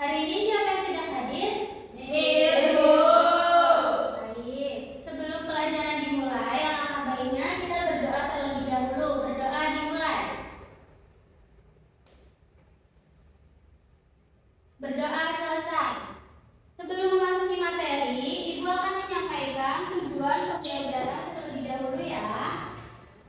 Hari ini siapa yang tidak hadir? Ibu. Baik. Sebelum pelajaran dimulai, alangkah baiknya kita berdoa terlebih dahulu. Berdoa dimulai. Berdoa selesai. Sebelum memasuki materi, Ibu akan menyampaikan tujuan pembelajaran terlebih dahulu ya.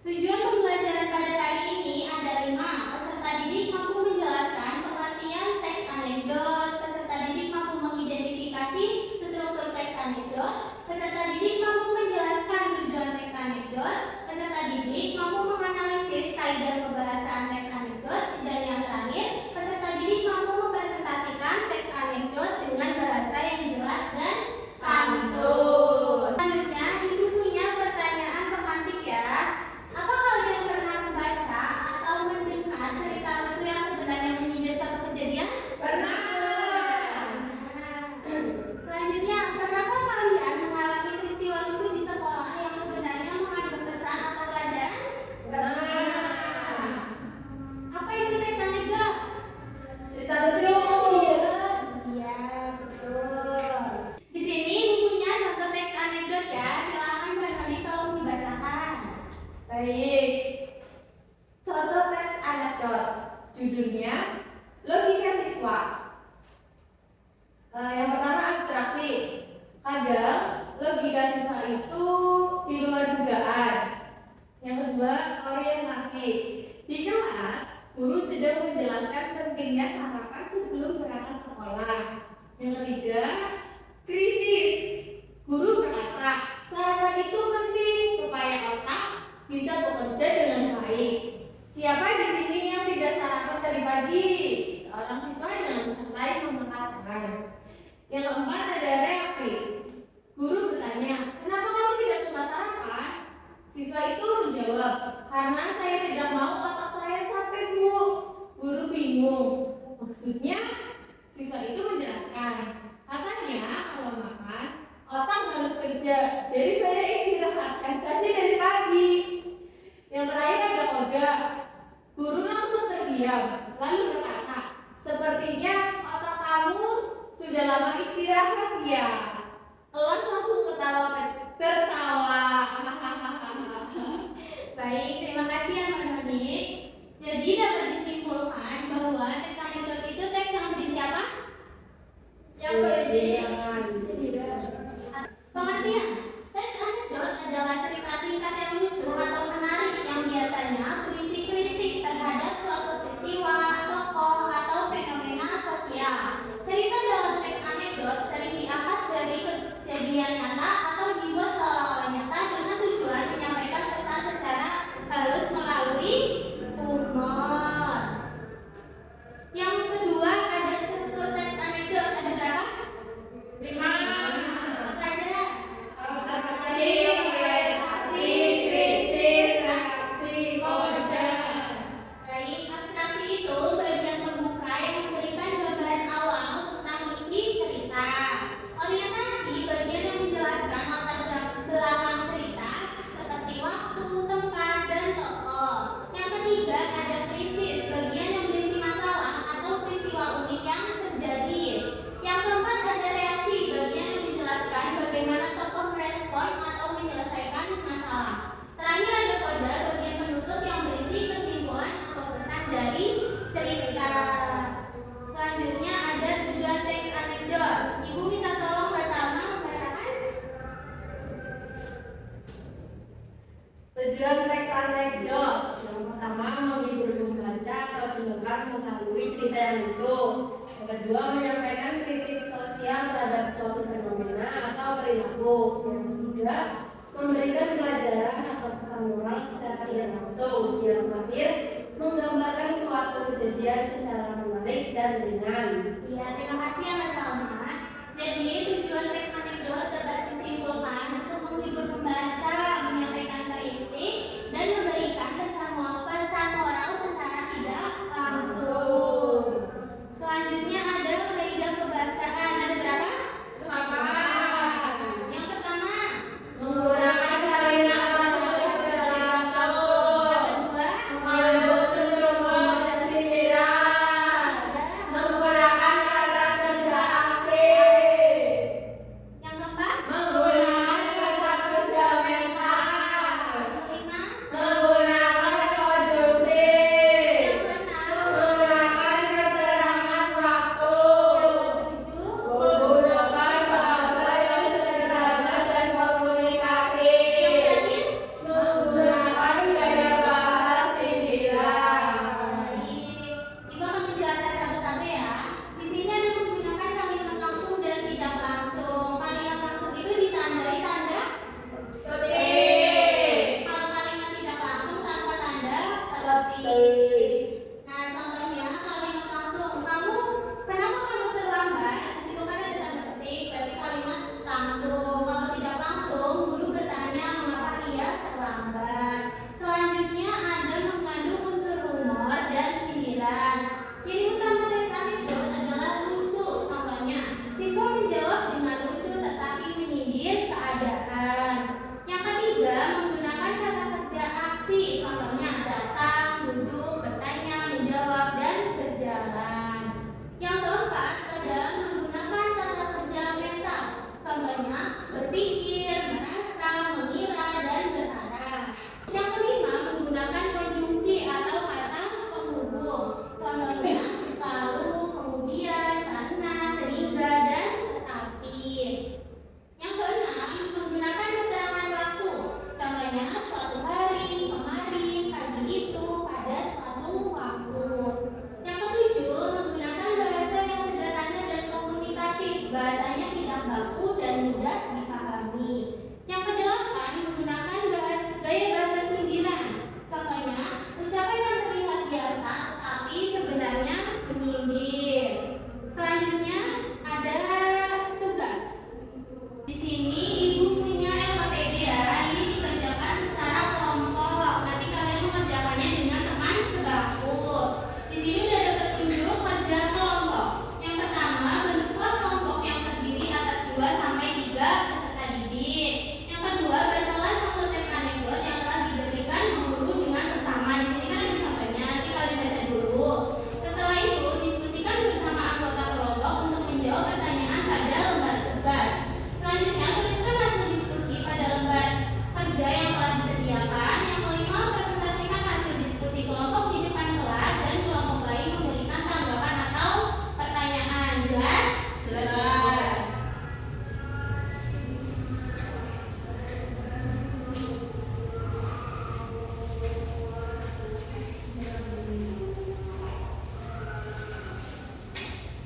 Tujuan pembelajaran pada hari ini ada 5. Peserta didik mampu menjelaskan pengertian teks anekdot. Peserta didik mampu mengidentifikasi struktur teks anekdot. Peserta didik mampu menjelaskan tujuan teks anekdot. Peserta didik mampu menganalisis kaidah pembahasan teks anekdot. Dan yang terakhir, peserta didik mampu mempresentasikan teks anekdot dengan bahasa yang jelas dan santun. Selanjutnya, Ibu punya pertanyaan pemantik ya. Apa kalian pernah membaca atau mendengar cerita lucu yang sebenarnya menyindir satu kejadian? Pernah. Selanjutnya, pernahkah kalian mengalami peristiwa lucu di sekolah yang sebenarnya mengandung pesan atau pelajaran? Pernah. Apa itu teks anekdot? Cerita lucu. Iya, betul. Di sini bukunya contoh teks anekdot ya. Silakan Mbak Noni tolong dibacakan. Baik. Contoh teks anekdot. Judulnya Logika Siswa. Yang pertama abstraksi. Kadang logika siswa itu di luar dugaan. Yang kedua orientasi. Di kelas, guru sedang menjelaskan pentingnya sarapan sebelum berangkat sekolah. Yang ketiga krisis. Guru berkata, sarapan itu penting supaya otak bisa bekerja dengan baik. Siapa di sini yang tidak sarapan tadi pagi? Seorang siswa dengan santai mengatakan. Yang keempat ada reaksi. Guru bertanya, kenapa kamu tidak suka sarapan? Siswa itu menjawab, karena saya tidak mau otak saya capek, Bu. Guru bingung. Maksudnya, siswa itu menjelaskan, katanya kalau makan, otak harus kerja. Jadi saya istirahatkan saja dari pagi. Yang terakhir ada kode. Guru langsung terdiam, lalu berkata, sepertinya otak kamu sudah lama istirahat ya. Kelas langsung tertawa. Baik, terima kasih ya Mbak Noni. Jadi dapat disimpulkan bahwa teks anekdot itu teks yang berisi apa? Yang berisi pengertian. Teks anekdot adalah cerita singkat yang lucu atau menarik yang biasanya berisi kritik terhadap suatu peristiwa, tokoh, atau fenomena sosial. Cerita dalam teks anekdot sering diangkat dari kejadian nyata atau dibuat seolah-olah nyata dengan tujuan menyampaikan pesan secara halus melalui humor. Yang kedua ada struktur teks anekdot. Ada berapa? 5. Apa aja? Observasi, orientasi, krisis, reaksi, kode. Baik, abstraksi itu bagian pembuka yang memberikan gambaran awal tentang isi cerita. Orientasi bagian yang menjelaskan latar belakang cerita seperti waktu, tempat, dan tokoh. Yang ketiga ada krisis, bagian yang berisi masalah atau peristiwa unik yang terjadi. Yang keempat ada reaksi, bagian yang menjelaskan bagaimana tokoh merespon atau menyelesaikan masalah. Terakhir ada kode, bagian penutup yang berisi kesimpulan atau pesan dari cerita. Selanjutnya ada tujuan teks anekdot. Ibu minta tolong Mbak Salma membacakan. Tujuan teks anekdot. Yang pertama menghibur pembaca atau pendengar mengetahui cerita yang lucu. Yang kedua menyampaikan kritik sosial terhadap suatu fenomena atau perilaku. Yang ketiga memberikan pelajaran atau pesan moral secara tidak langsung. Yang terakhir menggambarkan suatu kejadian secara menarik dan ringan. Iya, terima kasih ya Mbak Salma. Jadi tujuan teks anekdot dapat disimpulkan untuk menghibur pembaca, menyampaikan kritik, dan memberikan pesan moral secara tidak langsung. Selanjutnya ada kaidah kebahasaan. Ada berapa? 8. Yang pertama, Menggunakan kalimat langsung dan langsung. yang kedua, Mengandung kesimpulan dan sindiran. ketiga, Menggunakan kata berjalan. Yang keempat adalah menggunakan tata kerja mental. Contohnya berpikir, merasa, mengira, dan berharap. Yang kelima menggunakan konjungsi atau kata penghubung. Contohnya lalu, kemudian, karena, sehingga, dan tetapi. Yang keenam menggunakan keterangan waktu. Contohnya suatu hari, kemarin, pagi itu, pada suatu waktu. Yang ketujuh menggunakan bahasa yang sederhana dan komunikatif. Bahasanya tidak baku dan mudah dipahami. Yang kedelapan menggunakan gaya bahasa sindiran. Contohnya ucapan yang terlihat biasa tetapi sebenarnya menyindir. Selanjutnya ada tugas. Di sini ibu punya LKPD ya. Ini dikerjakan secara kelompok. Nanti kalian mengerjakannya dengan teman sebangku. Di sini udah ada petunjuk kerja kelompok. Yang pertama, bentuklah kelompok yang terdiri atas 2 sampai 3 peserta didik. Yang kedua, bacalah contoh teks anekdot yang telah diberikan guru dengan sesama. Di sini kan ada contohnya, nanti kalian baca dulu. Setelah itu, diskusikan bersama anggota kelompok untuk menjawab pertanyaan pada lembar tugas. Selanjutnya, tuliskan hasil diskusi pada lembar kerja yang telah disediakan. Yang kelima, presentasikan hasil diskusi kelompok di depan kelas dan kelompok lain memberikan tanggapan atau pertanyaan. Jelas? Jelas.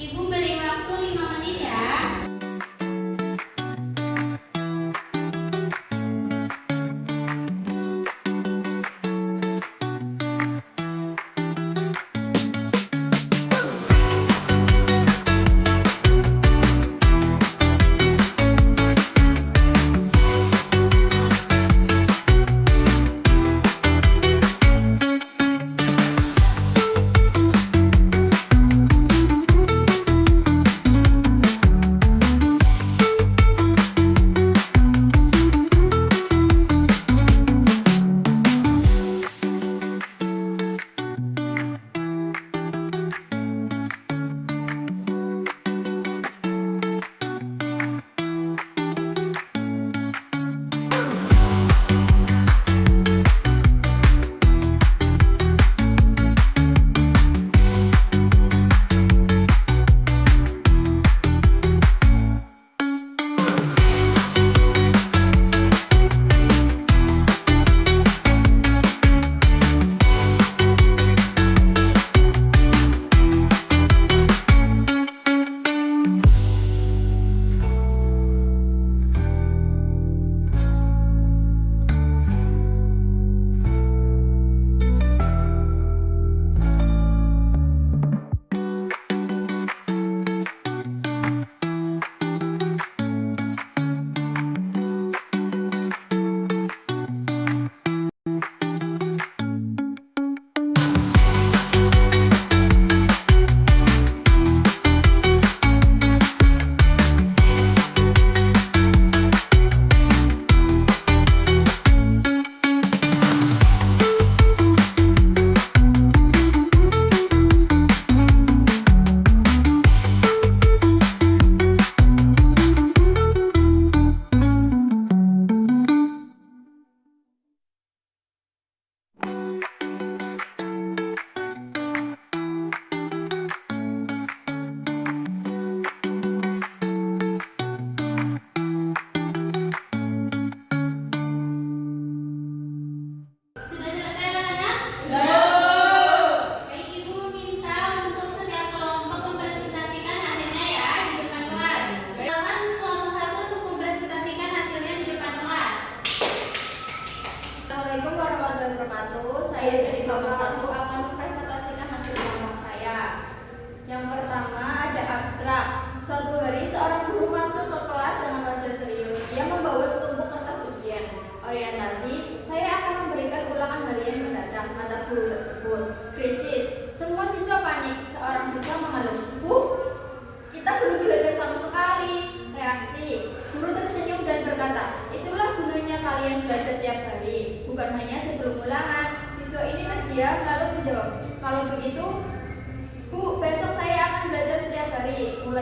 Ibu beri waktu 5 menit ya.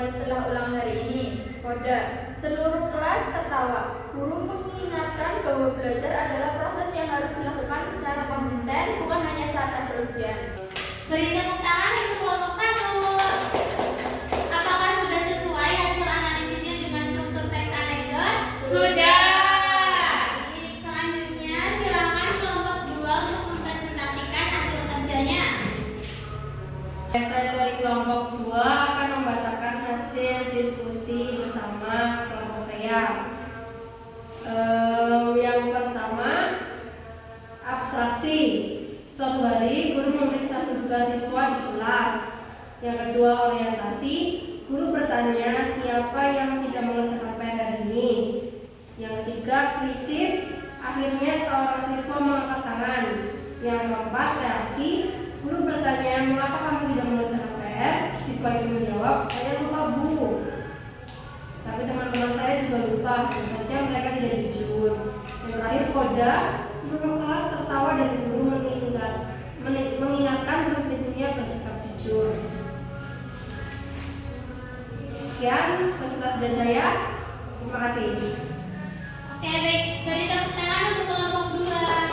setelah ulang hari ini. Kode. Seluruh kelas tertawa. Guru mengingatkan bahwa belajar adalah proses yang harus dilakukan secara konsisten, bukan hanya saat ada ujian. Beri tepuk tangan untuk kelompok 1. Apakah sudah sesuai hasil analisisnya dengan struktur teks anekdot? Sudah. Baik, selanjutnya silakan kelompok 2 untuk mempresentasikan hasil kerjanya. Saya dari kelompok 2 akan membacakan hasil diskusi bersama kelompok saya. Yang pertama, abstraksi. Suatu hari guru memeriksa tugas siswa di kelas. Yang kedua, orientasi. Guru bertanya siapa yang tidak mengerjakan PR hari ini. Yang ketiga, krisis. Akhirnya seorang siswa mengangkat tangan. Yang keempat, reaksi. Guru bertanya, mengapa kamu tidak mengerjakan PR? Siswa itu menjawab, saya lupa bu. Tapi teman-teman saya juga lupa, hanya saja mereka tidak jujur. Yang terakhir, koda. Seluruh kelas tertawa dan guru mengingatkan pentingnya bersikap jujur. Sekian presentasi dari saya. Terima kasih. Oke, baik. Beri tepuk tangan untuk kelompok 2.